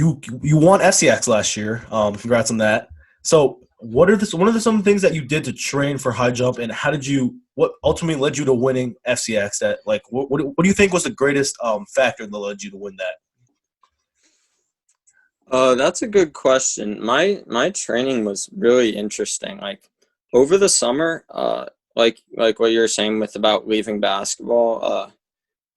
You won FCIACS last year. Congrats on that. So, what are some things that you did to train for high jump, and what ultimately led you to winning FCIACS? What do you think was the greatest factor that led you to win that? That's a good question. My training was really interesting. Like over the summer, like what you were saying with about leaving basketball,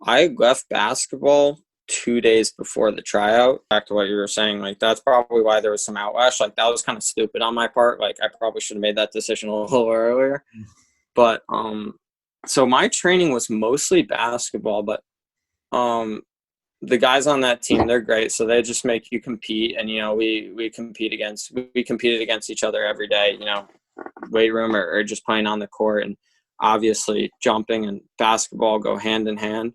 I left basketball 2 days before the tryout. Back to what you were saying, like that's probably why there was some outlash. Like that was kind of stupid on my part. Like I probably should have made that decision a little earlier. But so my training was mostly basketball, but um the guys on that team, they're great. So they just make you compete. And, we competed against each other every day, weight room or just playing on the court. And obviously jumping and basketball go hand in hand.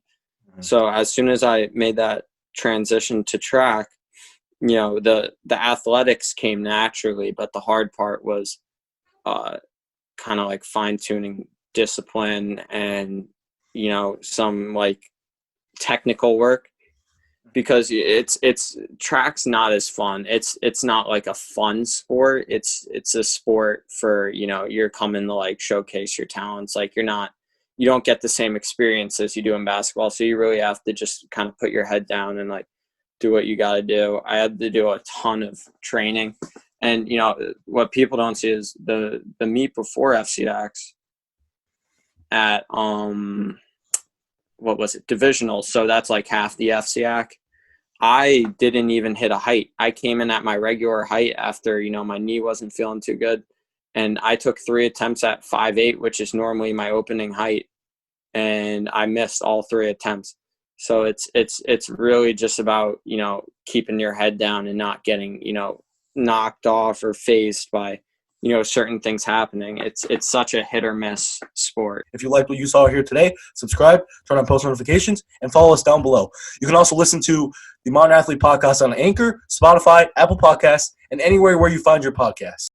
So as soon as I made that transition to track, the athletics came naturally, but the hard part was kind of like fine tuning discipline and, some like technical work, because it's track's not as fun. It's not like a fun sport. It's a sport for, you're coming to like showcase your talents. Like you don't get the same experience as you do in basketball. So you really have to just kind of put your head down and like do what you got to do. I had to do a ton of training, and what people don't see is the meet before FCIACs at what was it, divisionals. So that's like half the FCIAC. I didn't even hit a height. I came in at my regular height after, my knee wasn't feeling too good. And I took 3 attempts at 5'8", which is normally my opening height. And I missed all 3 attempts. So it's really just about, keeping your head down and not getting, knocked off or phased by, certain things happening. It's such a hit or miss sport. If you liked what you saw here today, subscribe, turn on post notifications, and follow us down below. You can also listen to the Modern Athlete Podcast on Anchor, Spotify, Apple Podcasts, and anywhere where you find your podcasts.